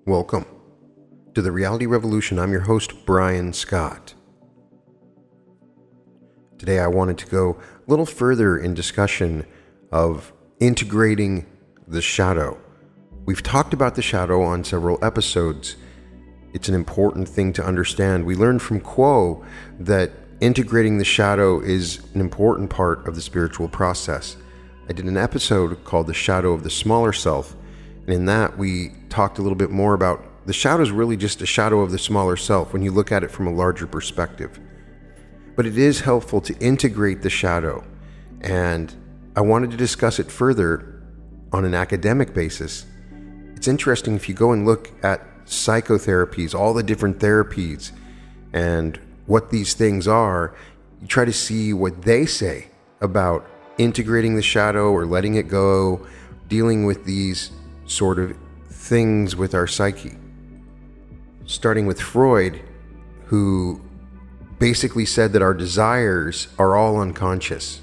Welcome to the Reality Revolution. I'm your host, Brian Scott. Today I wanted to go a little further in discussion of integrating the shadow. We've talked about the shadow on several episodes. It's an important thing to understand. We learned from Quo that integrating the shadow is an important part of the spiritual process. I did an episode called The Shadow of the Smaller Self, and in that we talked a little bit more about the shadow is really just a shadow of the smaller self when you look at it from a larger perspective. But it is helpful to integrate the shadow, and I wanted to discuss it further on an academic basis. It's interesting if you go and look at psychotherapies, all the different therapies, and what these things are, you try to see what they say about integrating the shadow or letting it go, dealing with these sort of things with our psyche. Starting with Freud, who basically said that our desires are all unconscious,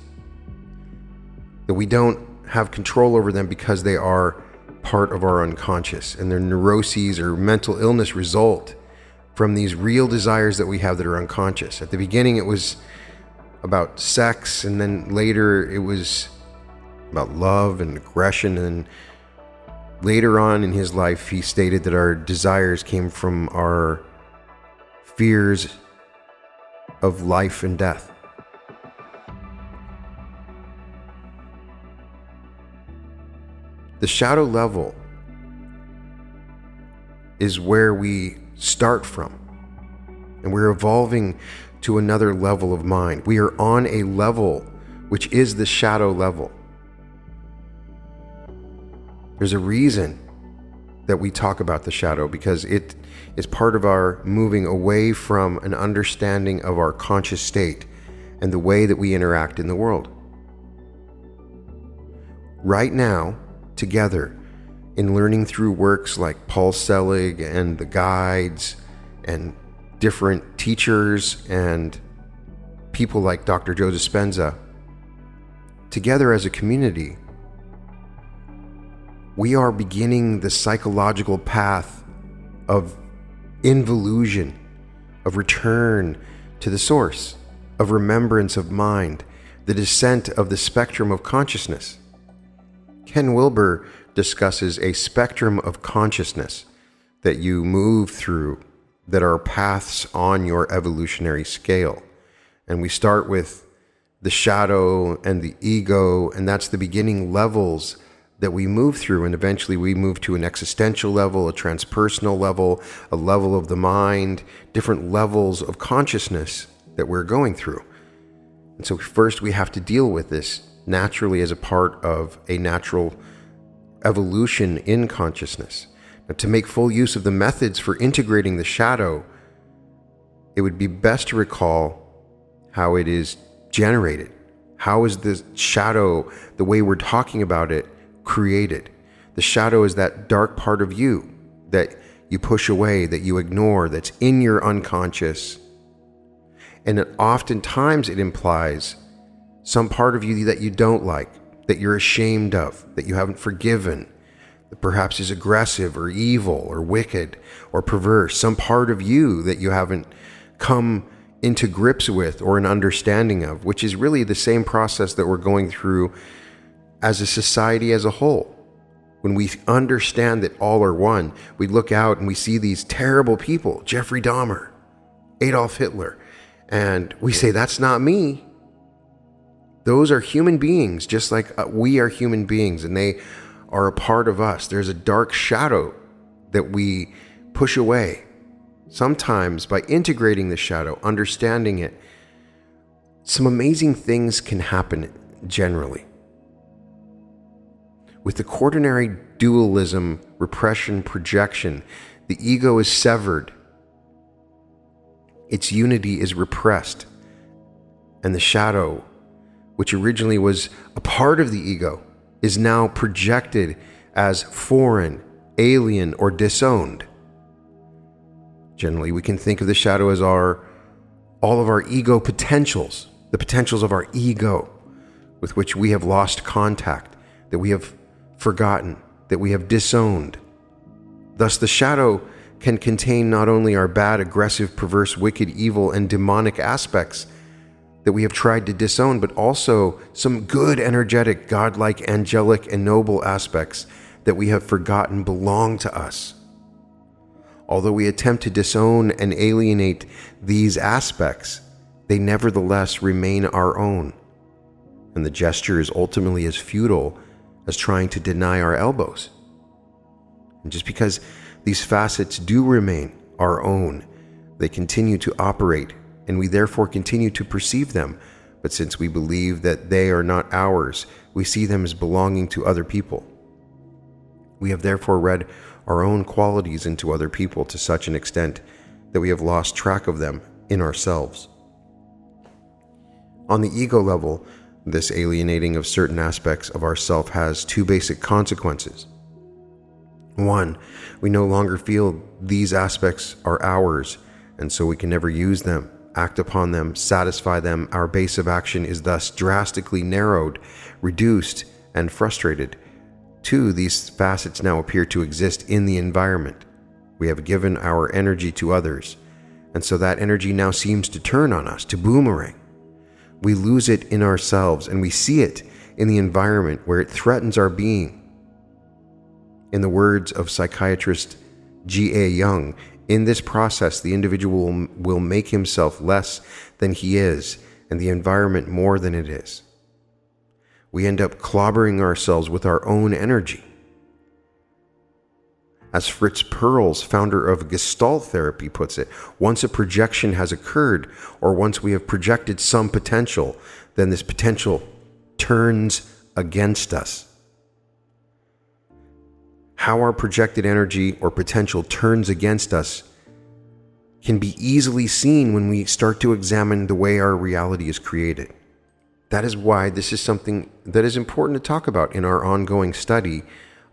that we don't have control over them because they are part of our unconscious, and their neuroses or mental illness result from these real desires that we have that are unconscious. At the beginning it was about sex, and then later it was about love and aggression, and later on in his life he stated that our desires came from our fears of life and death. The shadow level is where we start from, and we're evolving to another level of mind. We are on a level which is the shadow level. There's a reason that we talk about the shadow, because it is part of our moving away from an understanding of our conscious state and the way that we interact in the world. Right now, together, in learning through works like Paul Selig and the guides and different teachers and people like Dr. Joe Dispenza, together as a community, we are beginning the psychological path of involution, of return to the source, of remembrance of mind, the descent of the spectrum of consciousness. Ken Wilber discusses a spectrum of consciousness that you move through that are paths on your evolutionary scale. And we start with the shadow and the ego, and that's the beginning levels that we move through, and eventually we move to an existential level, a transpersonal level, a level of the mind, different levels of consciousness that we're going through. And so first we have to deal with this naturally as a part of a natural evolution in consciousness. Now, to make full use of the methods for integrating the shadow, it would be best to recall how it is generated. How is the shadow, the way we're talking about it, created? The shadow is that dark part of you that you push away, that you ignore, that's in your unconscious. And oftentimes it implies some part of you that you don't like, that you're ashamed of, that you haven't forgiven, that perhaps is aggressive or evil or wicked or perverse, some part of you that you haven't come into grips with or an understanding of, which is really the same process that we're going through as a society as a whole. When we understand that all are one, we look out and we see these terrible people, Jeffrey Dahmer, Adolf Hitler, and we say, that's not me. Those are human beings, just like we are human beings, and they are a part of us. There's a dark shadow that we push away. Sometimes by integrating the shadow, understanding it, some amazing things can happen generally. With the quaternary dualism, repression, projection, the ego is severed. Its unity is repressed. And the shadow, which originally was a part of the ego, is now projected as foreign, alien, or disowned. Generally, we can think of the shadow as all of our ego potentials, the potentials of our ego with which we have lost contact, that we have forgotten, that we have disowned. Thus, the shadow can contain not only our bad, aggressive, perverse, wicked, evil, and demonic aspects that we have tried to disown, but also some good, energetic, godlike, angelic, and noble aspects that we have forgotten belong to us. Although we attempt to disown and alienate these aspects, they nevertheless remain our own, and the gesture is ultimately as futile as trying to deny our elbows. And just because these facets do remain our own, they continue to operate, and we therefore continue to perceive them. But since we believe that they are not ours, we see them as belonging to other people. We have therefore read our own qualities into other people to such an extent that we have lost track of them in ourselves. On the ego level, this alienating of certain aspects of ourself has two basic consequences. One, we no longer feel these aspects are ours, and so we can never use them, act upon them, satisfy them. Our base of action is thus drastically narrowed, reduced, and frustrated. Two, these facets now appear to exist in the environment. We have given our energy to others, and so that energy now seems to turn on us, to boomerang. We lose it in ourselves, and we see it in the environment where it threatens our being. In the words of psychiatrist G.A. Young, in this process, the individual will make himself less than he is, and the environment more than it is. We end up clobbering ourselves with our own energy. As Fritz Perls, founder of Gestalt therapy, puts it, once a projection has occurred, or once we have projected some potential, then this potential turns against us. How our projected energy or potential turns against us can be easily seen when we start to examine the way our reality is created. That is why this is something that is important to talk about in our ongoing study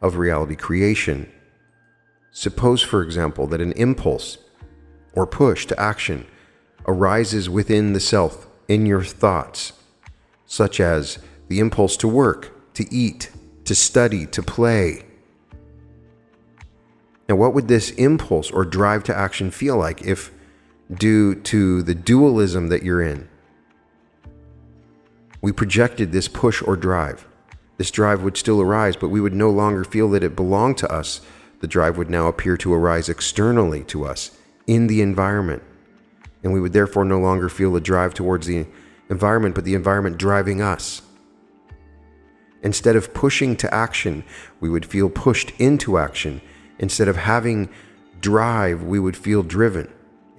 of reality creation. Suppose, for example, that an impulse or push to action arises within the self in your thoughts, such as the impulse to work, to eat, to study, to play. Now, what would this impulse or drive to action feel like if, due to the dualism that you're in, we projected this push or drive? This drive would still arise, but we would no longer feel that it belonged to us. The drive would now appear to arise externally to us in the environment, and we would therefore no longer feel a drive towards the environment, but the environment driving us. Instead of pushing to action, we would feel pushed into action. Instead of having drive, we would feel driven.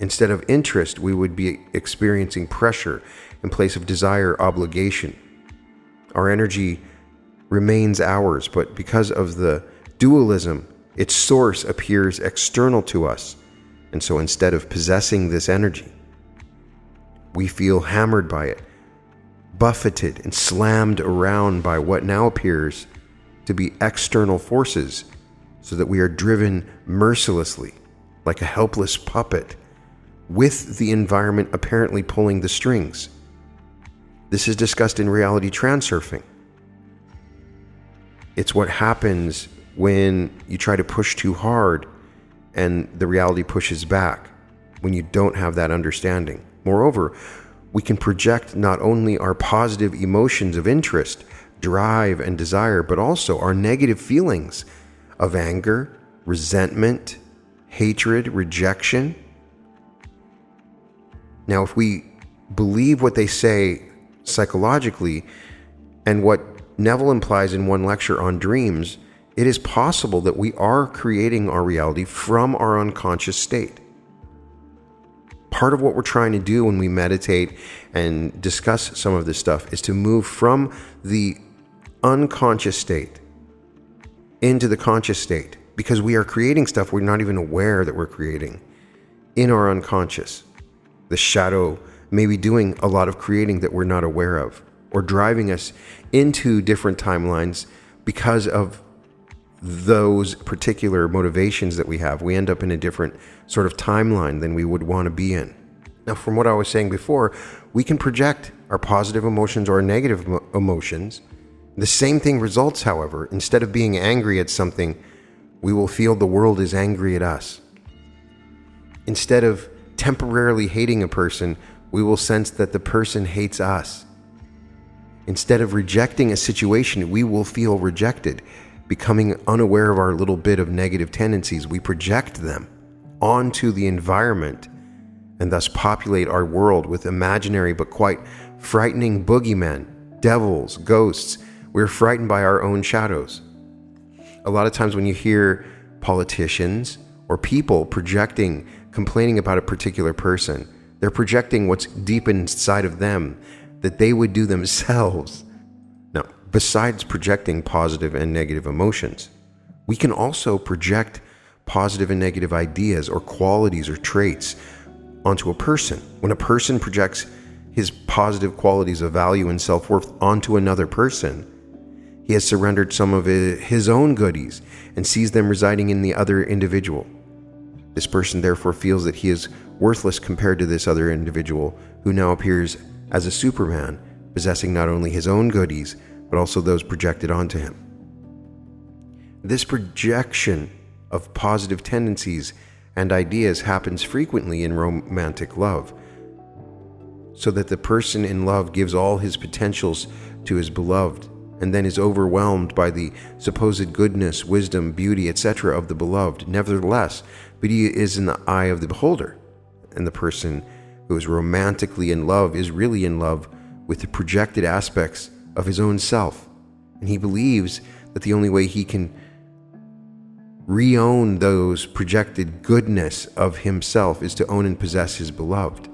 Instead of interest, we would be experiencing pressure in place of desire, obligation. Our energy remains ours, but because of the dualism, its source appears external to us. And so instead of possessing this energy, we feel hammered by it, buffeted and slammed around by what now appears to be external forces, so that we are driven mercilessly like a helpless puppet, with the environment apparently pulling the strings. This is discussed in reality transurfing. It's what happens when you try to push too hard and the reality pushes back, when you don't have that understanding. Moreover, we can project not only our positive emotions of interest, drive, and desire, but also our negative feelings of anger, resentment, hatred, rejection. Now, if we believe what they say psychologically and what Neville implies in one lecture on dreams, it is possible that we are creating our reality from our unconscious state. Part of what we're trying to do when we meditate and discuss some of this stuff is to move from the unconscious state into the conscious state, because we are creating stuff we're not even aware that we're creating in our unconscious. The shadow may be doing a lot of creating that we're not aware of, or driving us into different timelines because of those particular motivations that we have. We end up in a different sort of timeline than we would want to be in. Now, from what I was saying before, we can project our positive emotions or negative emotions. The same thing results, however. Instead of being angry at something, we will feel the world is angry at us. Instead of temporarily hating a person, we will sense that the person hates us. Instead of rejecting a situation, we will feel rejected. Becoming unaware of our little bit of negative tendencies, we project them onto the environment and thus populate our world with imaginary but quite frightening boogeymen, devils, ghosts. We're frightened by our own shadows. A lot of times when you hear politicians or people complaining about a particular person, they're projecting what's deep inside of them that they would do themselves. Now, besides projecting positive and negative emotions, we can also project positive and negative ideas or qualities or traits onto a person. When a person projects his positive qualities of value and self-worth onto another person, he has surrendered some of his own goodies and sees them residing in the other individual. This person therefore feels that he is worthless compared to this other individual who now appears as a Superman, possessing not only his own goodies, but also those projected onto him. This projection of positive tendencies and ideas happens frequently in romantic love, so that the person in love gives all his potentials to his beloved, and then is overwhelmed by the supposed goodness, wisdom, beauty, etc. of the beloved. Nevertheless, beauty is in the eye of the beholder, and the person who is romantically in love is really in love with the projected aspects of his own self, and he believes that the only way he can re-own those projected goodness of himself is to own and possess his beloved.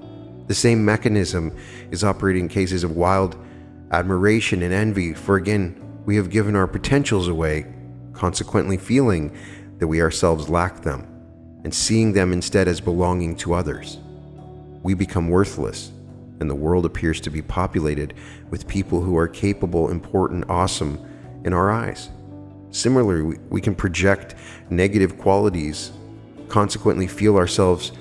The same mechanism is operating in cases of wild admiration and envy, for again, we have given our potentials away, consequently feeling that we ourselves lack them, and seeing them instead as belonging to others. We become worthless, and the world appears to be populated with people who are capable, important, awesome in our eyes. Similarly, we can project negative qualities, consequently feel ourselves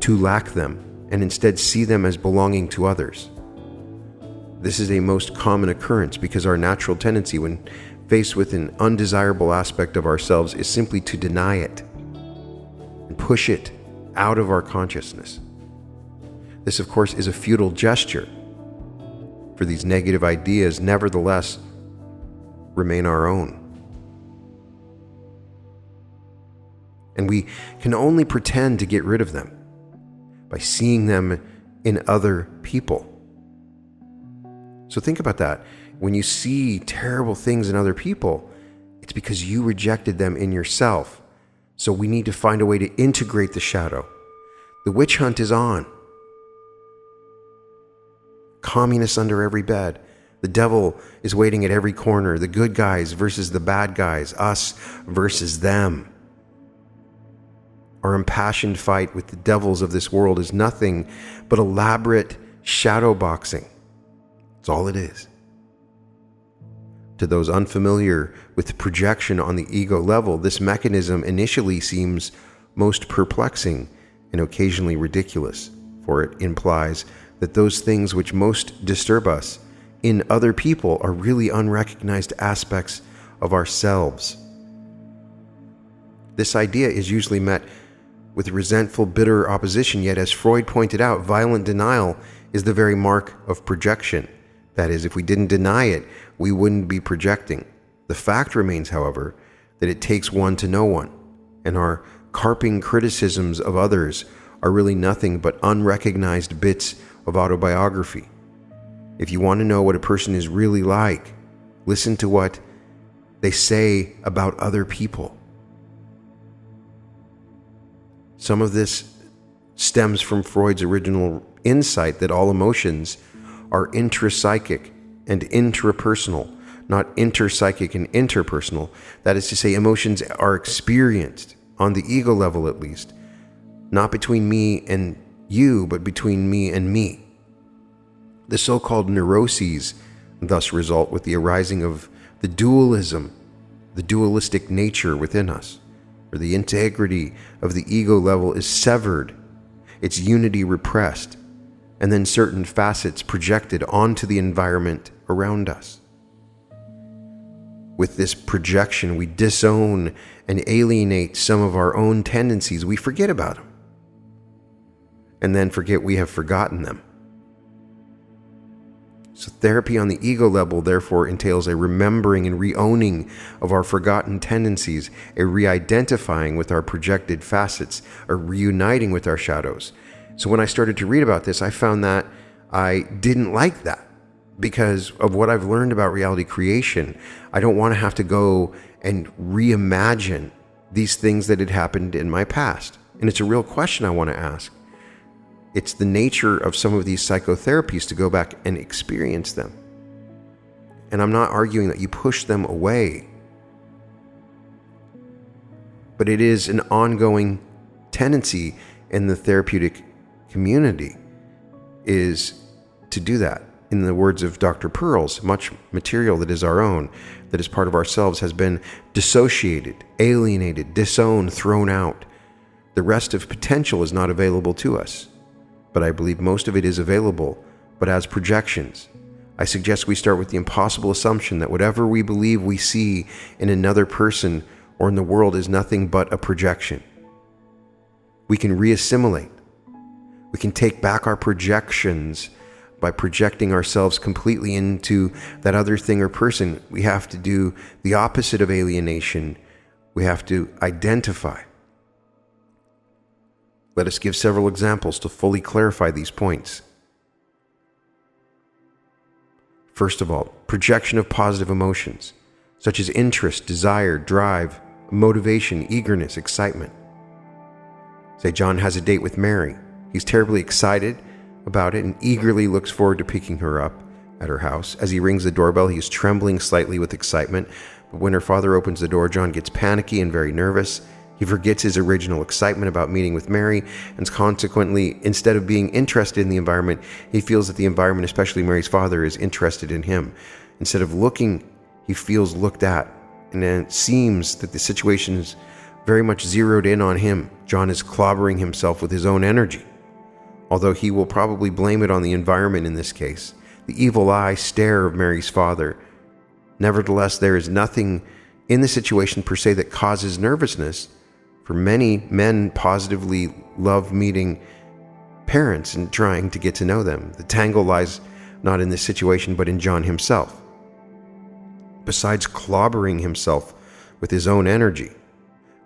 to lack them, and instead see them as belonging to others. This is a most common occurrence because our natural tendency when faced with an undesirable aspect of ourselves is simply to deny it and push it out of our consciousness. This, of course, is a futile gesture, for these negative ideas nevertheless remain our own. And we can only pretend to get rid of them by seeing them in other people. So think about that. When you see terrible things in other people, it's because you rejected them in yourself. So we need to find a way to integrate the shadow. The witch hunt is on. Communists under every bed. The devil is waiting at every corner. The good guys versus the bad guys. Us versus them. Our impassioned fight with the devils of this world is nothing but elaborate shadow boxing. That's all it is. To those unfamiliar with projection on the ego level, this mechanism initially seems most perplexing and occasionally ridiculous, for it implies that those things which most disturb us in other people are really unrecognized aspects of ourselves. This idea is usually met with resentful, bitter opposition, yet as Freud pointed out, violent denial is the very mark of projection. That is, if we didn't deny it, we wouldn't be projecting. The fact remains, however, that it takes one to know one, and our carping criticisms of others are really nothing but unrecognized bits of autobiography. If you want to know what a person is really like, listen to what they say about other people. Some of this stems from Freud's original insight that all emotions are intrapsychic and intrapersonal, not interpsychic and interpersonal. That is to say, emotions are experienced, on the ego level at least, not between me and you, but between me and me. The so-called neuroses thus result with the arising of the dualism, the dualistic nature within us, where the integrity of the ego level is severed, its unity repressed, and then certain facets projected onto the environment around us. with this projection, we disown and alienate some of our own tendencies. We forget about them, and then forget we have forgotten them. So therapy on the ego level, therefore, entails a remembering and re-owning of our forgotten tendencies, a re-identifying with our projected facets, a reuniting with our shadows. So when I started to read about this, I found that I didn't like that because of what I've learned about reality creation. I don't want to have to go and reimagine these things that had happened in my past. And it's a real question I want to ask. It's the nature of some of these psychotherapies to go back and experience them. And I'm not arguing that you push them away, but it is an ongoing tendency in the therapeutic community is to do that. In the words of Dr. Pearls, much material that is our own, that is part of ourselves, has been dissociated, alienated, disowned, thrown out. The rest of potential is not available to us. But I believe most of it is available, but as projections. I suggest we start with the impossible assumption that whatever we believe we see in another person or in the world is nothing but a projection. We can reassimilate. We can take back our projections by projecting ourselves completely into that other thing or person. We have to do the opposite of alienation. We have to identify. Let us give several examples to fully clarify these points. First of all, projection of positive emotions, such as interest, desire, drive, motivation, eagerness, excitement. Say John has a date with Mary. He's terribly excited about it and eagerly looks forward to picking her up at her house. As he rings the doorbell, he is trembling slightly with excitement. But when her father opens the door, John gets panicky and very nervous. He forgets his original excitement about meeting with Mary, and consequently, instead of being interested in the environment, he feels that the environment, especially Mary's father, is interested in him. Instead of looking, he feels looked at, and then it seems that the situation is very much zeroed in on him. John is clobbering himself with his own energy, although he will probably blame it on the environment in this case. The evil eye stare of Mary's father. Nevertheless, there is nothing in the situation per se that causes nervousness. For many men positively love meeting parents and trying to get to know them. The tangle lies not in this situation, but in John himself. Besides clobbering himself with his own energy,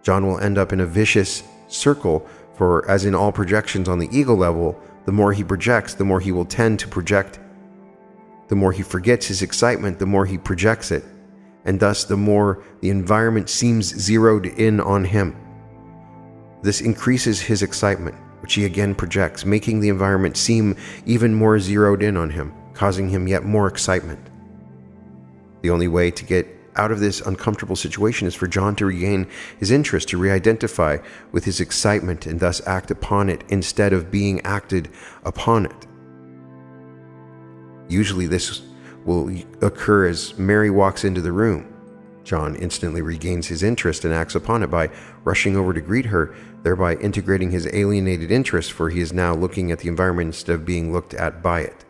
John will end up in a vicious circle, for as in all projections on the ego level, the more he projects, the more he will tend to project. The more he forgets his excitement, the more he projects it, and thus the more the environment seems zeroed in on him. This increases his excitement, which he again projects, making the environment seem even more zeroed in on him, causing him yet more excitement. The only way to get out of this uncomfortable situation is for John to regain his interest, to re-identify with his excitement and thus act upon it instead of being acted upon it. Usually this will occur as Mary walks into the room. John instantly regains his interest and acts upon it by rushing over to greet her, thereby integrating his alienated interest, for he is now looking at the environment instead of being looked at by it.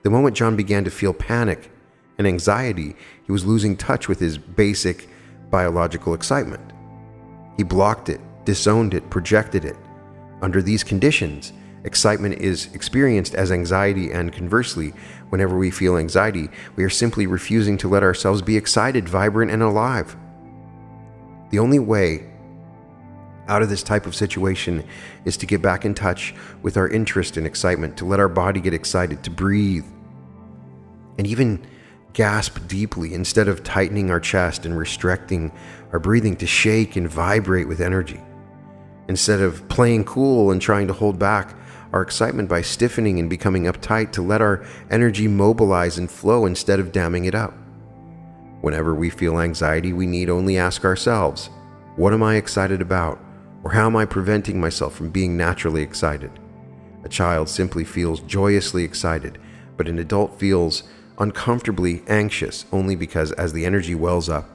The moment John began to feel panic and anxiety, he was losing touch with his basic biological excitement. He blocked it, disowned it, projected it. Under these conditions, excitement is experienced as anxiety, and conversely, whenever we feel anxiety, we are simply refusing to let ourselves be excited, vibrant, and alive. The only way out of this type of situation is to get back in touch with our interest and excitement, to let our body get excited, to breathe, and even gasp deeply instead of tightening our chest and restricting our breathing, to shake and vibrate with energy. Instead of playing cool and trying to hold back our excitement by stiffening and becoming uptight, to let our energy mobilize and flow instead of damming it up. Whenever we feel anxiety, we need only ask ourselves, what am I excited about? Or how am I preventing myself from being naturally excited? A child simply feels joyously excited, but an adult feels uncomfortably anxious only because as the energy wells up,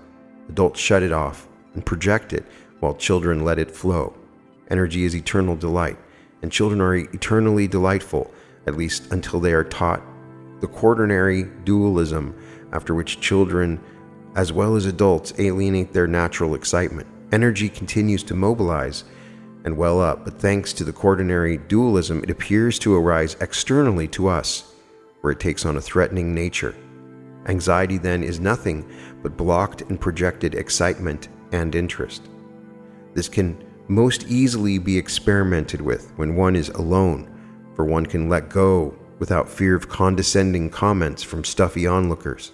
adults shut it off and project it while children let it flow. Energy is eternal delight, and children are eternally delightful, at least until they are taught the quaternary dualism, after which children as well as adults, alienate their natural excitement. Energy continues to mobilize and well up, but thanks to the quaternary dualism, it appears to arise externally to us, where it takes on a threatening nature. Anxiety then is nothing but blocked and projected excitement and interest. This can most easily be experimented with when one is alone, for one can let go without fear of condescending comments from stuffy onlookers.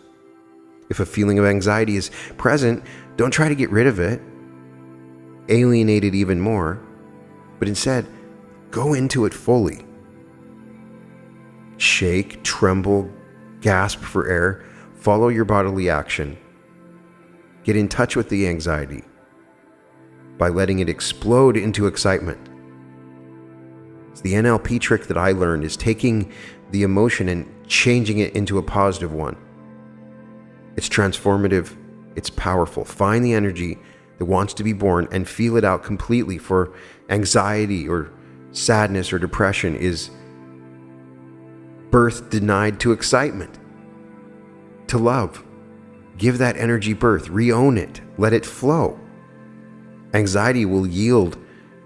If a feeling of anxiety is present, don't try to get rid of it, alienate it even more, but instead, go into it fully. Shake, tremble, gasp for air, follow your bodily action. Get in touch with the anxiety by letting it explode into excitement. So the NLP trick that I learned is taking the emotion and changing it into a positive one. It's transformative, it's powerful. Find the energy that wants to be born and feel it out completely. For anxiety or sadness or depression is birth denied to excitement, to love. Give that energy birth, re-own it, let it flow. Anxiety will yield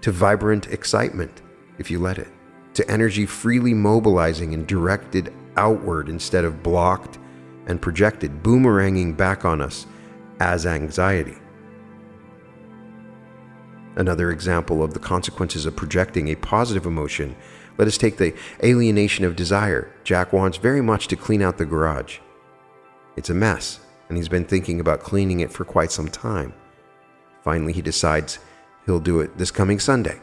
to vibrant excitement if you let it, to energy freely mobilizing and directed outward instead of blocked and projected, boomeranging back on us as anxiety. Another example of the consequences of projecting a positive emotion, let us take the alienation of desire. Jack wants very much to clean out the garage. It's a mess, and he's been thinking about cleaning it for quite some time. Finally, he decides he'll do it this coming Sunday.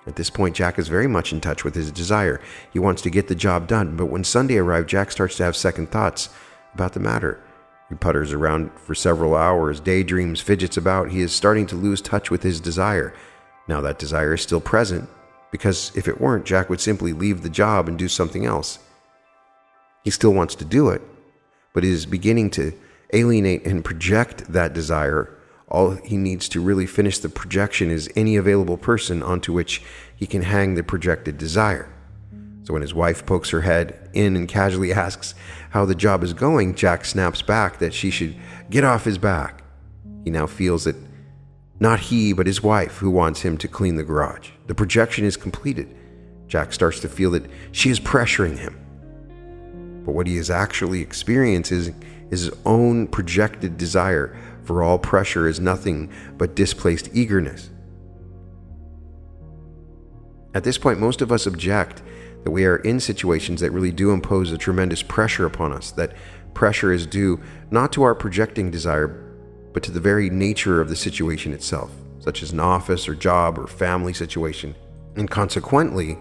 At this point, Jack is very much in touch with his desire. He wants to get the job done, but when Sunday arrives, Jack starts to have second thoughts about the matter. He putters around for several hours, daydreams, fidgets about. He is starting to lose touch with his desire. Now that desire is still present, because if it weren't, Jack would simply leave the job and do something else. He still wants to do it, but is beginning to alienate and project that desire. All he needs to really finish the projection is any available person onto which he can hang the projected desire. So when his wife pokes her head in and casually asks how the job is going, Jack snaps back that she should get off his back. He now feels that not he, but his wife who wants him to clean the garage. The projection is completed. Jack starts to feel that she is pressuring him. But what he is actually experiencing is his own projected desire, for all pressure is nothing but displaced eagerness. At this point, most of us object that we are in situations that really do impose a tremendous pressure upon us, that pressure is due not to our projecting desire, but to the very nature of the situation itself, such as an office or job or family situation. And consequently,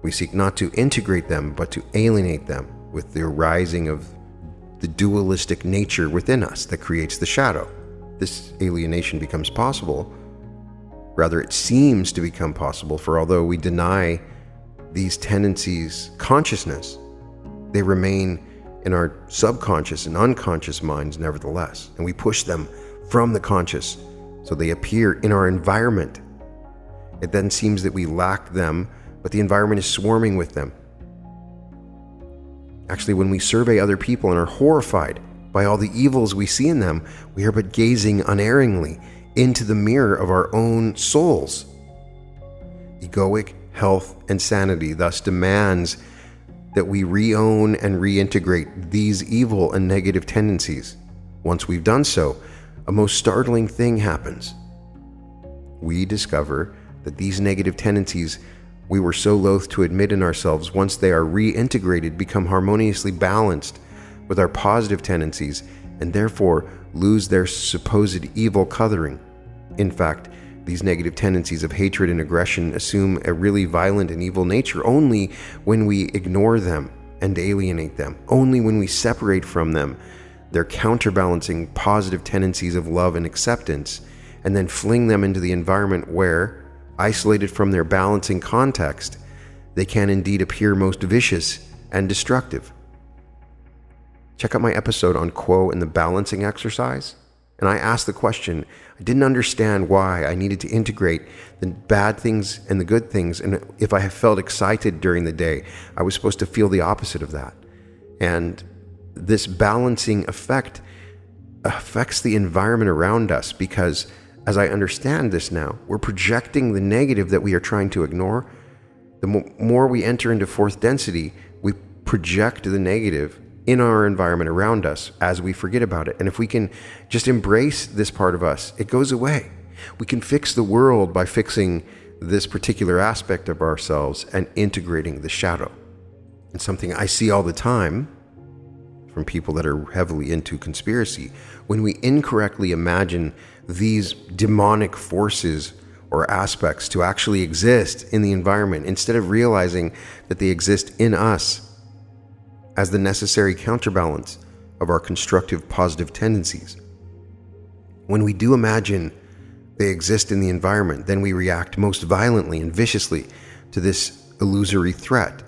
we seek not to integrate them, but to alienate them with the arising of the dualistic nature within us that creates the shadow. This alienation becomes possible. Rather, it seems to become possible, for although we deny these tendencies consciousness, they remain in our subconscious and unconscious minds nevertheless, and we push them from the conscious so they appear in our environment. It then seems that we lack them, but the environment is swarming with them. Actually, when we survey other people and are horrified by all the evils we see in them, we are but gazing unerringly into the mirror of our own souls. Egoic health and sanity thus demands that we re-own and reintegrate these evil and negative tendencies. Once we've done so, a most startling thing happens. We discover that these negative tendencies we were so loath to admit in ourselves, once they are reintegrated, become harmoniously balanced with our positive tendencies and therefore lose their supposed evil coloring. In fact, these negative tendencies of hatred and aggression assume a really violent and evil nature only when we ignore them and alienate them, only when we separate from them their counterbalancing positive tendencies of love and acceptance, and then fling them into the environment where, isolated from their balancing context, they can indeed appear most vicious and destructive. Check out my episode on Quo and the balancing exercise. And I asked the question, I didn't understand why I needed to integrate the bad things and the good things. And if I have felt excited during the day, I was supposed to feel the opposite of that. And this balancing effect affects the environment around us, because as I understand this now, we're projecting the negative that we are trying to ignore. The more we enter into fourth density, we project the negative in our environment around us as we forget about it. And if we can just embrace this part of us, it goes away. We can fix the world by fixing this particular aspect of ourselves and integrating the shadow. And something I see all the time from people that are heavily into conspiracy, when we incorrectly imagine these demonic forces or aspects to actually exist in the environment, instead of realizing that they exist in us as the necessary counterbalance of our constructive positive tendencies. When we do imagine they exist in the environment, then we react most violently and viciously to this illusory threat.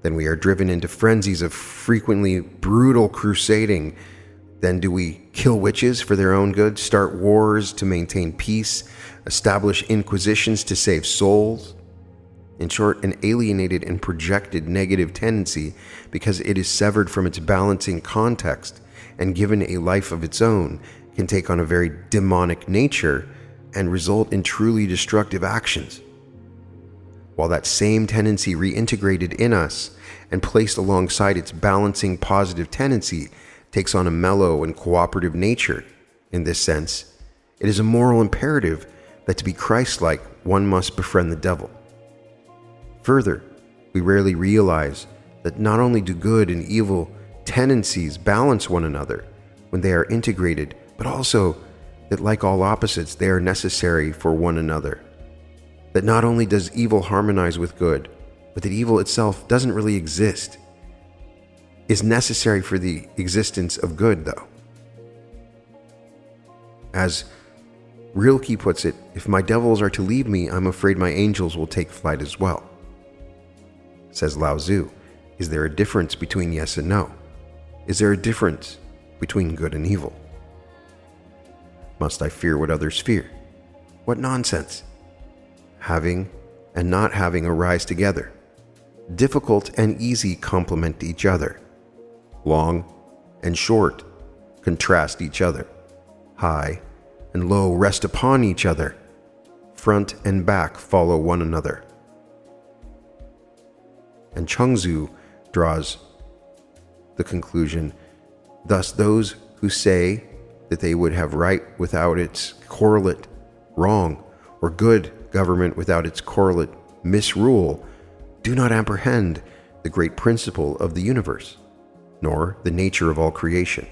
Then we are driven into frenzies of frequently brutal crusading. Then do we kill witches for their own good, start wars to maintain peace, establish inquisitions to save souls? In short, an alienated and projected negative tendency, because it is severed from its balancing context and given a life of its own, can take on a very demonic nature and result in truly destructive actions. While that same tendency reintegrated in us and placed alongside its balancing positive tendency takes on a mellow and cooperative nature. In this sense, it is a moral imperative that to be Christ-like, one must befriend the devil. Further, we rarely realize that not only do good and evil tendencies balance one another when they are integrated, but also that, like all opposites, they are necessary for one another. That not only does evil harmonize with good, but that evil itself doesn't really exist, is necessary for the existence of good, though. As Rilke puts it, if my devils are to leave me, I'm afraid my angels will take flight as well. Says Lao Tzu, is there a difference between yes and no? Is there a difference between good and evil? Must I fear what others fear? What nonsense! Having and not having arise together. Difficult and easy complement each other. Long and short contrast each other. High and low rest upon each other. Front and back follow one another. And Chuang-Tzu draws the conclusion, thus those who say that they would have right without its correlate wrong, or good government without its correlate misrule, do not apprehend the great principle of the universe, nor the nature of all creation.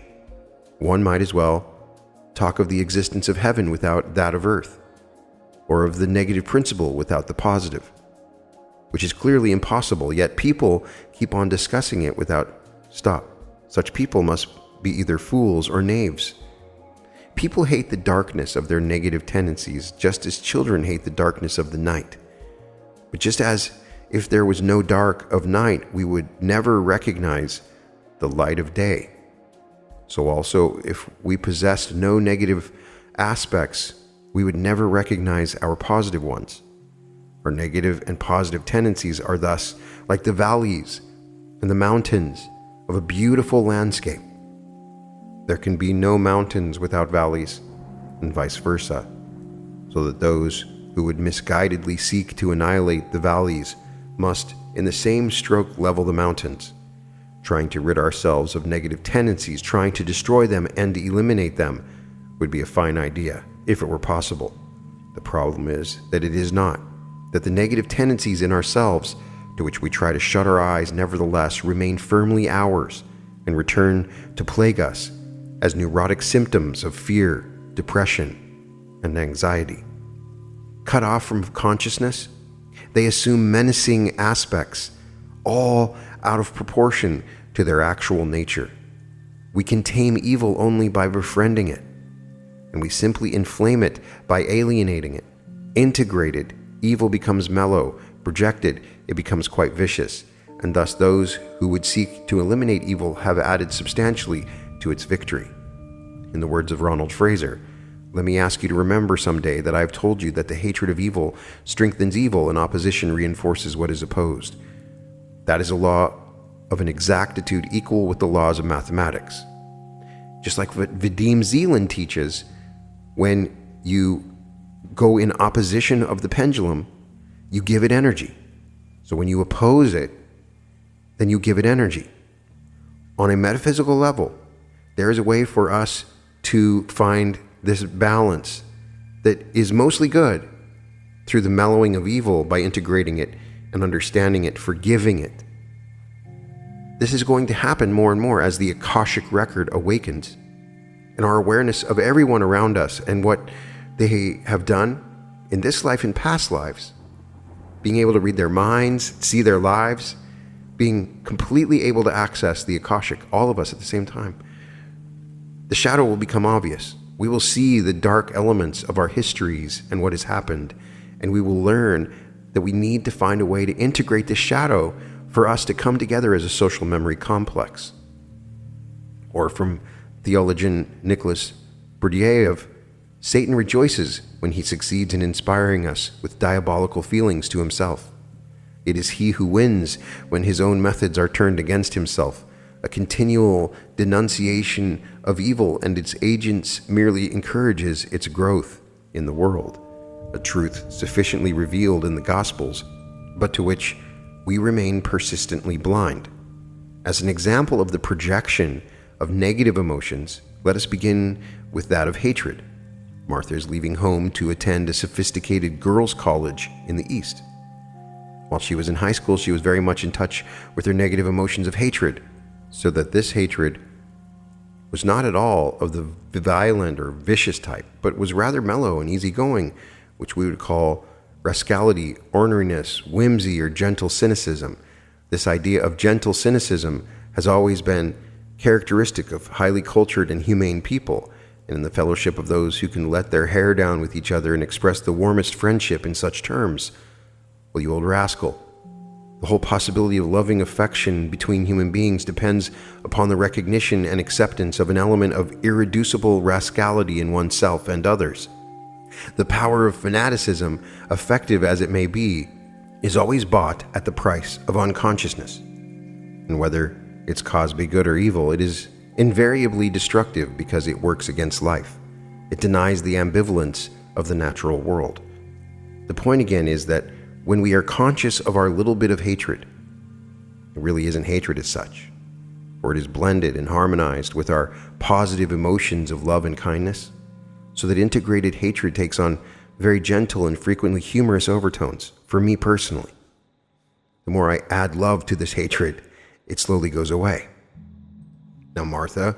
One might as well talk of the existence of heaven without that of earth, or of the negative principle without the positive, which is clearly impossible, yet people keep on discussing it without stop. Such people must be either fools or knaves. People hate the darkness of their negative tendencies, just as children hate the darkness of the night. But just as if there was no dark of night, we would never recognize the light of day. So also, if we possessed no negative aspects, we would never recognize our positive ones. Our negative and positive tendencies are thus like the valleys and the mountains of a beautiful landscape. There can be no mountains without valleys, and vice versa, so that those who would misguidedly seek to annihilate the valleys must, in the same stroke, level the mountains. Trying to rid ourselves of negative tendencies, trying to destroy them and eliminate them, would be a fine idea, if it were possible. The problem is that it is not, that the negative tendencies in ourselves, to which we try to shut our eyes, nevertheless remain firmly ours and return to plague us as neurotic symptoms of fear, depression, and anxiety. Cut off from consciousness, they assume menacing aspects, all out of proportion to their actual nature. We can tame evil only by befriending it, and we simply inflame it by alienating it. Integrated, evil becomes mellow; projected, it becomes quite vicious, and thus those who would seek to eliminate evil have added substantially to its victory. In the words of Ronald Fraser, let me ask you to remember someday that I have told you that the hatred of evil strengthens evil and opposition reinforces what is opposed. That is a law of an exactitude equal with the laws of mathematics. Just like what Vadim Zeland teaches, when you go in opposition of the pendulum, you give it energy. So when you oppose it, then you give it energy. On a metaphysical level, there is a way for us to find this balance that is mostly good through the mellowing of evil by integrating it and understanding it, forgiving it. This is going to happen more and more as the Akashic record awakens and our awareness of everyone around us and what they have done in this life and past lives. Being able to read their minds, see their lives, being completely able to access the Akashic, all of us at the same time. The shadow will become obvious. We will see the dark elements of our histories and what has happened, and we will learn that we need to find a way to integrate the shadow for us to come together as a social memory complex. Or from theologian Nicholas Berdyaev, Satan rejoices when he succeeds in inspiring us with diabolical feelings to himself. It is he who wins when his own methods are turned against himself. A continual denunciation of evil and its agents merely encourages its growth in the world, a truth sufficiently revealed in the Gospels, but to which we remain persistently blind. As an example of the projection of negative emotions, let us begin with that of hatred. Martha is leaving home to attend a sophisticated girls' college in the East. While she was in high school, she was very much in touch with her negative emotions of hatred, so that this hatred was not at all of the violent or vicious type, but was rather mellow and easygoing, which we would call rascality, orneriness, whimsy, or gentle cynicism. This idea of gentle cynicism has always been characteristic of highly cultured and humane people, and in the fellowship of those who can let their hair down with each other and express the warmest friendship in such terms. Well, you old rascal. The whole possibility of loving affection between human beings depends upon the recognition and acceptance of an element of irreducible rascality in oneself and others. The power of fanaticism, effective as it may be, is always bought at the price of unconsciousness. And whether its cause be good or evil, it is invariably destructive because it works against life. It denies the ambivalence of the natural world. The point again is that when we are conscious of our little bit of hatred, it really isn't hatred as such, for it is blended and harmonized with our positive emotions of love and kindness, so that integrated hatred takes on very gentle and frequently humorous overtones, for me personally. The more I add love to this hatred, it slowly goes away. Now Martha,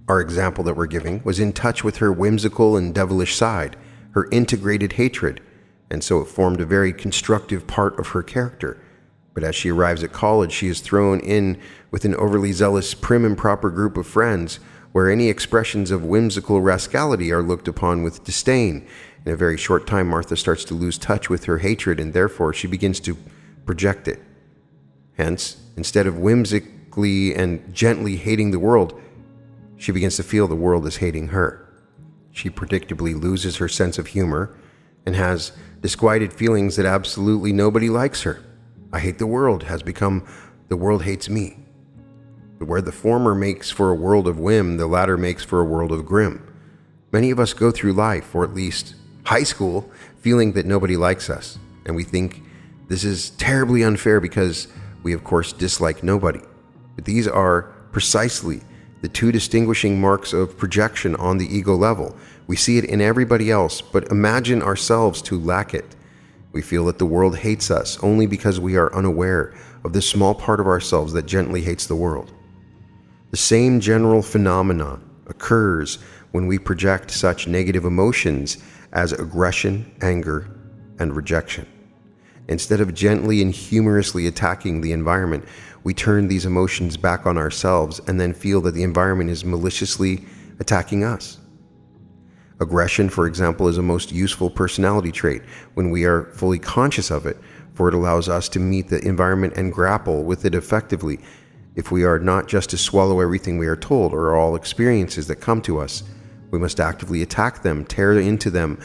our example that we're giving, was in touch with her whimsical and devilish side, her integrated hatred, and so it formed a very constructive part of her character. But as she arrives at college, she is thrown in with an overly zealous, prim and proper group of friends, where any expressions of whimsical rascality are looked upon with disdain. In a very short time, Martha starts to lose touch with her hatred, and therefore she begins to project it. Hence, instead of whimsically and gently hating the world, she begins to feel the world is hating her. She predictably loses her sense of humor and has disquieted feelings that absolutely nobody likes her. I hate the world has become the world hates me. But where the former makes for a world of whim, the latter makes for a world of grim. Many of us go through life, or at least high school, feeling that nobody likes us, and we think this is terribly unfair because we of course dislike nobody. But these are precisely the two distinguishing marks of projection on the ego level. We see it in everybody else, but imagine ourselves to lack it. We feel that the world hates us only because we are unaware of the small part of ourselves that gently hates the world. The same general phenomenon occurs when we project such negative emotions as aggression, anger, and rejection. Instead of gently and humorously attacking the environment, we turn these emotions back on ourselves and then feel that the environment is maliciously attacking us. Aggression, for example, is a most useful personality trait when we are fully conscious of it, for it allows us to meet the environment and grapple with it effectively. If we are not just to swallow everything we are told or all experiences that come to us, we must actively attack them, tear into them,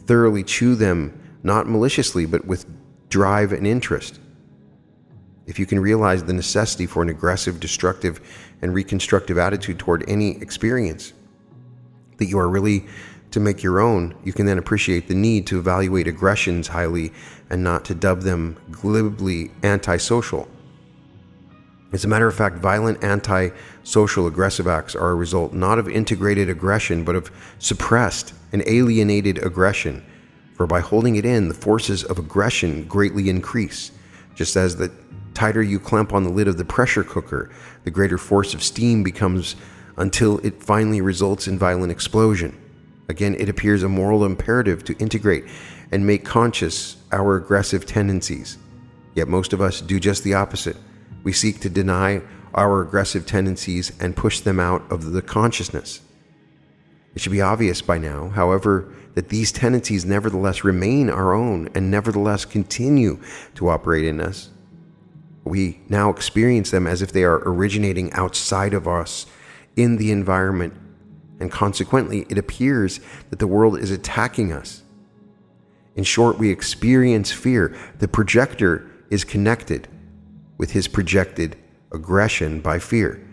thoroughly chew them, not maliciously, but with drive and interest. If you can realize the necessity for an aggressive, destructive, and reconstructive attitude toward any experience that you are really to make your own, you can then appreciate the need to evaluate aggressions highly and not to dub them glibly antisocial. As a matter of fact, violent anti-social aggressive acts are a result not of integrated aggression, but of suppressed and alienated aggression. For by holding it in, the forces of aggression greatly increase. Just as the tighter you clamp on the lid of the pressure cooker, the greater force of steam becomes until it finally results in violent explosion. Again, it appears a moral imperative to integrate and make conscious our aggressive tendencies. Yet most of us do just the opposite. We seek to deny our aggressive tendencies and push them out of the consciousness. It should be obvious by now, however, that these tendencies nevertheless remain our own and nevertheless continue to operate in us. We now experience them as if they are originating outside of us in the environment, and consequently it appears that the world is attacking us. In short, we experience fear. The projector is connected with his projected aggression by fear.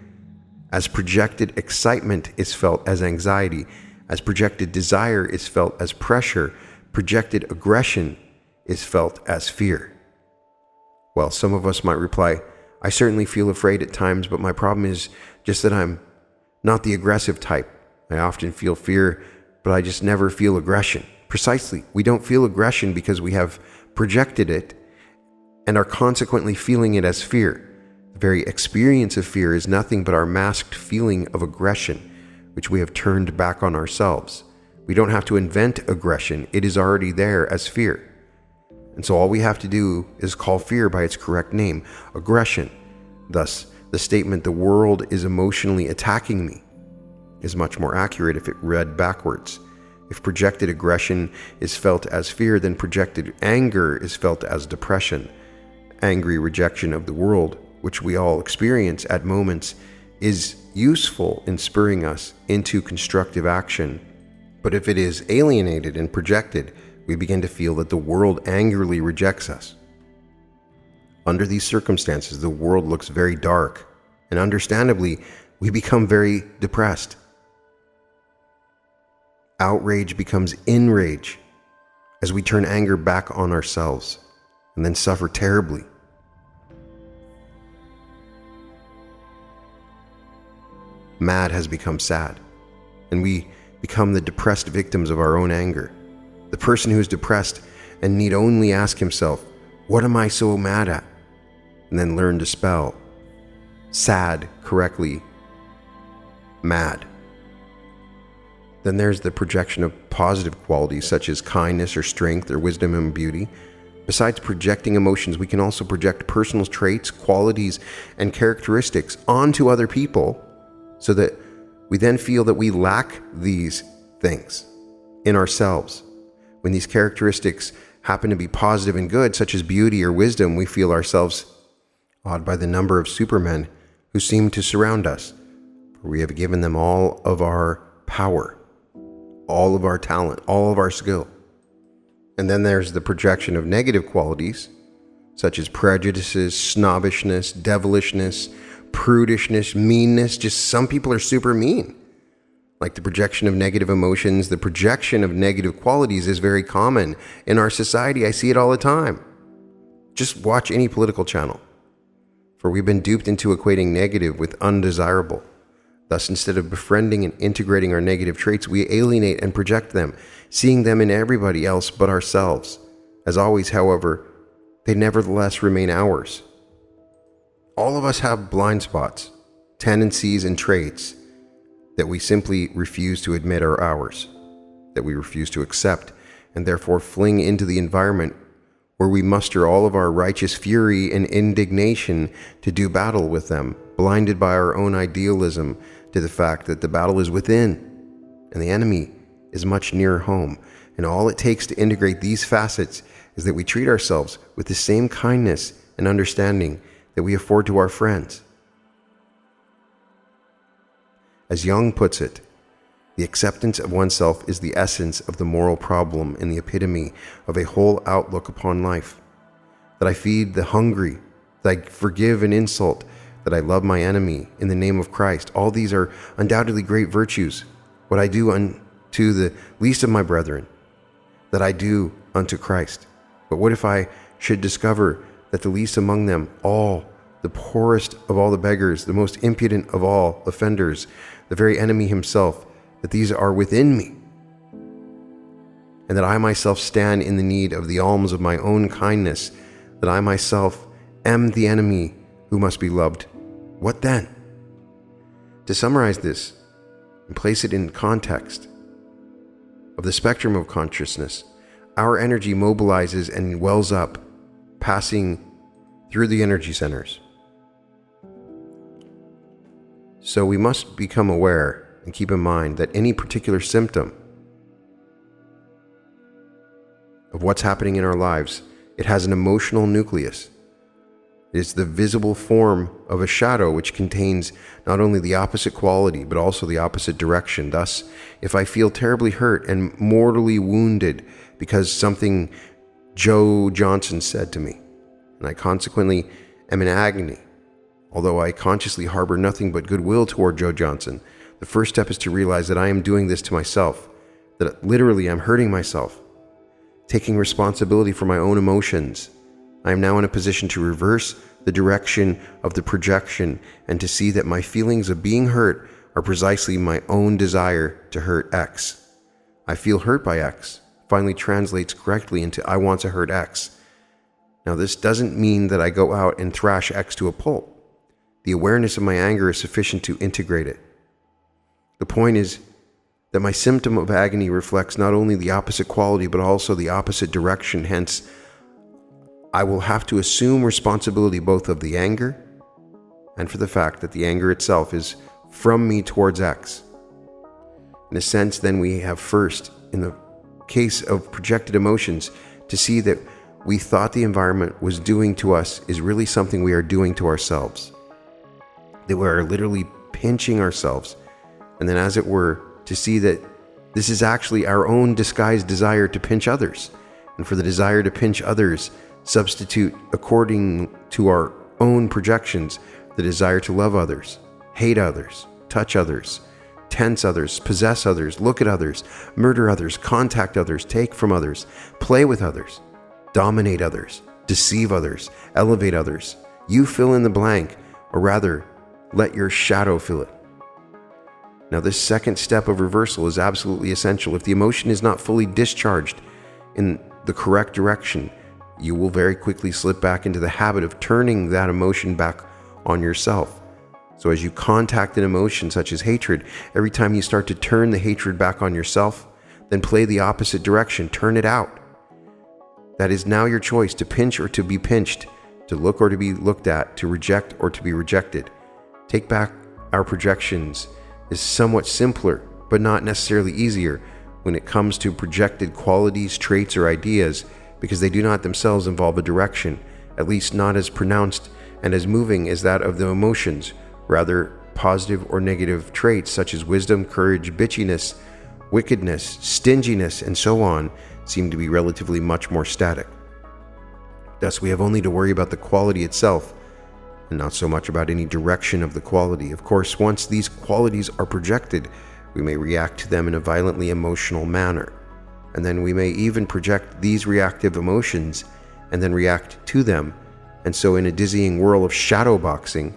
As projected excitement is felt as anxiety, as projected desire is felt as pressure, projected aggression is felt as fear. Well, some of us might reply, I certainly feel afraid at times, but my problem is just that I'm not the aggressive type. I often feel fear, but I just never feel aggression. Precisely, we don't feel aggression because we have projected it and are consequently feeling it as fear. The very experience of fear is nothing but our masked feeling of aggression, which we have turned back on ourselves. We don't have to invent aggression, it is already there as fear. And so all we have to do is call fear by its correct name, aggression. Thus, the statement, the world is emotionally attacking me, is much more accurate if it read backwards. If projected aggression is felt as fear, then projected anger is felt as depression. Angry rejection of the world, which we all experience at moments, is useful in spurring us into constructive action. But if it is alienated and projected, we begin to feel that the world angrily rejects us. Under these circumstances, the world looks very dark, and understandably, we become very depressed. Outrage becomes enrage as we turn anger back on ourselves and then suffer terribly. Mad has become sad, and we become the depressed victims of our own anger. The person who is depressed and need only ask himself, what am I so mad at? And then learn to spell sad correctly, mad. Then there's the projection of positive qualities such as kindness or strength or wisdom and beauty. Besides projecting emotions, we can also project personal traits, qualities, and characteristics onto other people so that we then feel that we lack these things in ourselves. When these characteristics happen to be positive and good, such as beauty or wisdom, we feel ourselves awed by the number of supermen who seem to surround us, for we have given them all of our power, all of our talent, all of our skill. And then there's the projection of negative qualities, such as prejudices, snobbishness, devilishness, prudishness, meanness. Just some people are super mean. Like the projection of negative emotions, the projection of negative qualities is very common in our society. I see it all the time. Just watch any political channel. For we've been duped into equating negative with undesirable. Thus, instead of befriending and integrating our negative traits, we alienate and project them, seeing them in everybody else but ourselves. As always, however, they nevertheless remain ours. All of us have blind spots, tendencies, and traits that we simply refuse to admit are ours, that we refuse to accept, and therefore fling into the environment where we muster all of our righteous fury and indignation to do battle with them, blinded by our own idealism to the fact that the battle is within, and the enemy is much nearer home. And all it takes to integrate these facets is that we treat ourselves with the same kindness and understanding that we afford to our friends. As Jung puts it, the acceptance of oneself is the essence of the moral problem and the epitome of a whole outlook upon life. That I feed the hungry that I forgive an insult, that I love my enemy in the name of Christ. All these are undoubtedly great virtues. What I do unto the least of my brethren, that I do unto Christ. But what if I should discover that the least among them all, the poorest of all the beggars, the most impudent of all offenders, the very enemy himself, that these are within me, and that I myself stand in the need of the alms of my own kindness, that I myself am the enemy who must be loved? What then? To summarize this and place it in context of the spectrum of consciousness, our energy mobilizes and wells up, passing through the energy centers. So we must become aware and keep in mind that any particular symptom of what's happening in our lives, it has an emotional nucleus. It is the visible form of a shadow which contains not only the opposite quality, but also the opposite direction. Thus, if I feel terribly hurt and mortally wounded because something Joe Johnson said to me, and I consequently am in agony, although I consciously harbor nothing but goodwill toward Joe Johnson, the first step is to realize that I am doing this to myself, that literally I'm hurting myself, taking responsibility for my own emotions. I am now in a position to reverse the direction of the projection and to see that my feelings of being hurt are precisely my own desire to hurt X. I feel hurt by X finally translates correctly into I want to hurt X. Now, this doesn't mean that I go out and thrash X to a pulp. The awareness of my anger is sufficient to integrate it. The point is that my symptom of agony reflects not only the opposite quality, but also the opposite direction. Hence, I will have to assume responsibility both of the anger and for the fact that the anger itself is from me towards X. In a sense, then we have first, in the case of projected emotions, to see that we thought the environment was doing to us is really something we are doing to ourselves. That we are literally pinching ourselves. And then, as it were, to see that this is actually our own disguised desire to pinch others. And for the desire to pinch others, substitute, according to our own projections, the desire to love others, hate others, touch others, tense others, possess others, look at others, murder others, contact others, take from others, play with others, dominate others, deceive others, elevate others. You fill in the blank, or rather, let your shadow fill it. Now, this second step of reversal is absolutely essential. If the emotion is not fully discharged in the correct direction, you will very quickly slip back into the habit of turning that emotion back on yourself. So as you contact an emotion such as hatred, every time you start to turn the hatred back on yourself, then play the opposite direction, turn it out. That is now your choice, to pinch or to be pinched, to look or to be looked at, to reject or to be rejected. Take back our projections is somewhat simpler, but not necessarily easier when it comes to projected qualities, traits, or ideas, because they do not themselves involve a direction, at least not as pronounced and as moving as that of the emotions. Rather, positive or negative traits such as wisdom, courage, bitchiness, wickedness, stinginess, and so on seem to be relatively much more static. Thus, we have only to worry about the quality itself, and not so much about any direction of the quality. Of course, once these qualities are projected, we may react to them in a violently emotional manner. And then we may even project these reactive emotions and then react to them. And so in a dizzying whirl of shadow boxing,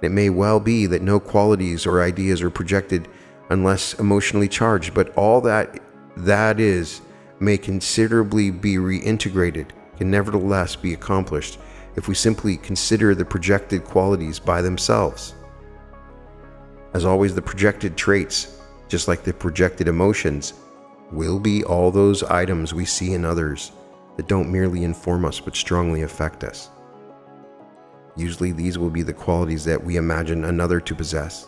it may well be that no qualities or ideas are projected unless emotionally charged, but all that is may considerably be reintegrated, can nevertheless be accomplished if we simply consider the projected qualities by themselves. As always, the projected traits, just like the projected emotions, will be all those items we see in others that don't merely inform us but strongly affect us. Usually these will be the qualities that we imagine another to possess,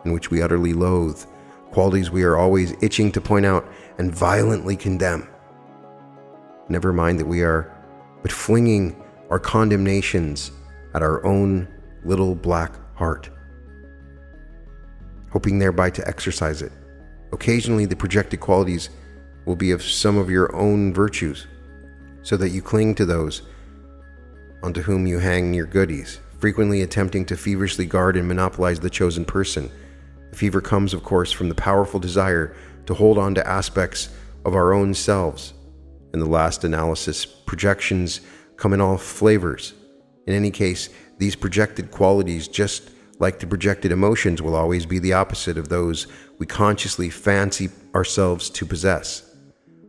and which we utterly loathe, qualities we are always itching to point out and violently condemn. Never mind that we are but flinging our condemnations at our own little black heart, hoping thereby to exercise it. Occasionally the projected qualities will be of some of your own virtues, so that you cling to those onto whom you hang your goodies, frequently attempting to feverishly guard and monopolize the chosen person. The fever comes, of course, from the powerful desire to hold on to aspects of our own selves. In the last analysis, projections come in all flavors. In any case, these projected qualities, just like the projected emotions, will always be the opposite of those we consciously fancy ourselves to possess.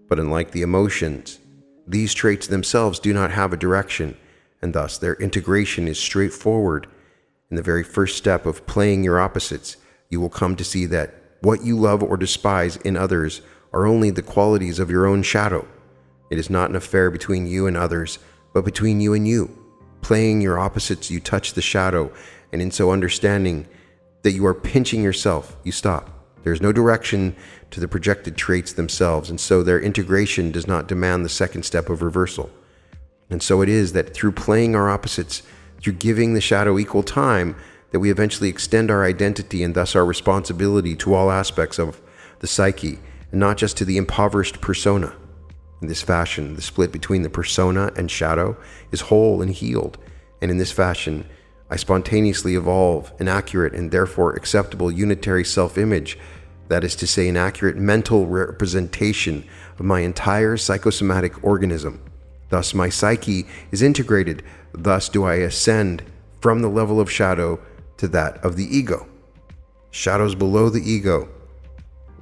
But unlike the emotions, these traits themselves do not have a direction, and thus their integration is straightforward. In the very first step of playing your opposites, you will come to see that what you love or despise in others are only the qualities of your own shadow. It is not an affair between you and others, but between you and you. Playing your opposites, you touch the shadow, and in so understanding that you are pinching yourself, you stop. There is no direction to the projected traits themselves, and so their integration does not demand the second step of reversal. And so it is that through playing our opposites, through giving the shadow equal time, that we eventually extend our identity and thus our responsibility to all aspects of the psyche, and not just to the impoverished persona. In this fashion, the split between the persona and shadow is whole and healed, and in this fashion, I spontaneously evolve an accurate and therefore acceptable unitary self-image, that is to say, an accurate mental representation of my entire psychosomatic organism. Thus, my psyche is integrated. Thus do I ascend from the level of shadow to that of the ego. Shadow's below the ego.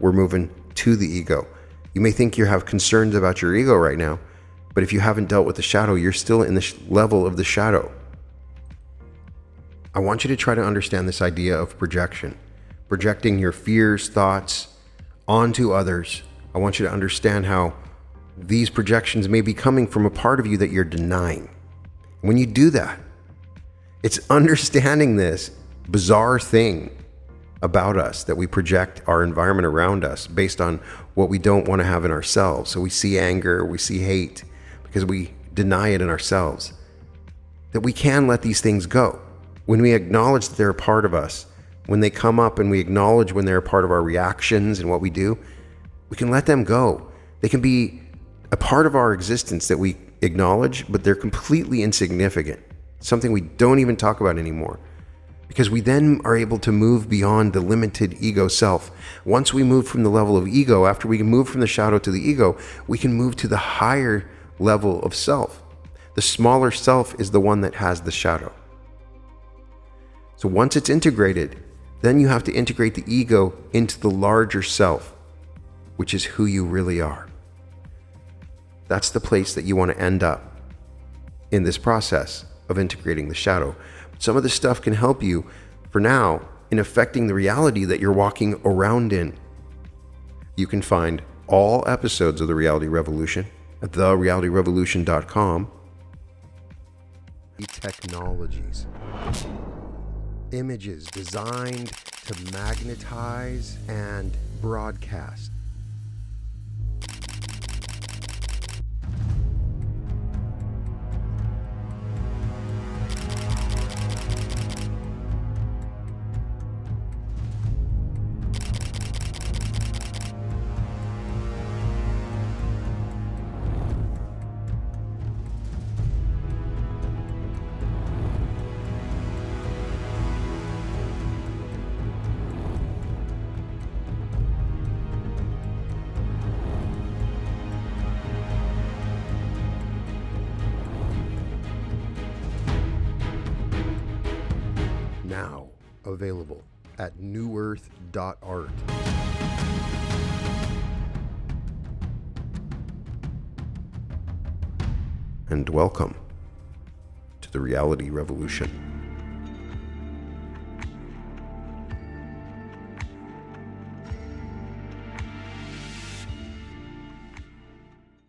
We're moving to the ego. You may think you have concerns about your ego right now, but if you haven't dealt with the shadow, you're still in the level of the shadow. I want you to try to understand this idea of projection. Projecting your fears, thoughts onto others. I want you to understand how these projections may be coming from a part of you that you're denying. When you do that, it's understanding this bizarre thing about us, that we project our environment around us based on what we don't want to have in ourselves. So we see anger, we see hate, because we deny it in ourselves. That we can let these things go. When we acknowledge that they're a part of us, when they come up and we acknowledge when they're a part of our reactions and what we do, we can let them go. They can be a part of our existence that we acknowledge, but they're completely insignificant. Something we don't even talk about anymore. Because we then are able to move beyond the limited ego self. Once we move from the level of ego, after we move from the shadow to the ego, we can move to the higher level of self. The smaller self is the one that has the shadow. So once it's integrated, then you have to integrate the ego into the larger self, which is who you really are. That's the place that you want to end up in this process of integrating the shadow. Some of this stuff can help you, for now, in affecting the reality that you're walking around in. You can find all episodes of The Reality Revolution at therealityrevolution.com. Technologies. Images designed to magnetize and broadcast. Now available at newearth.art. And welcome to the Reality Revolution.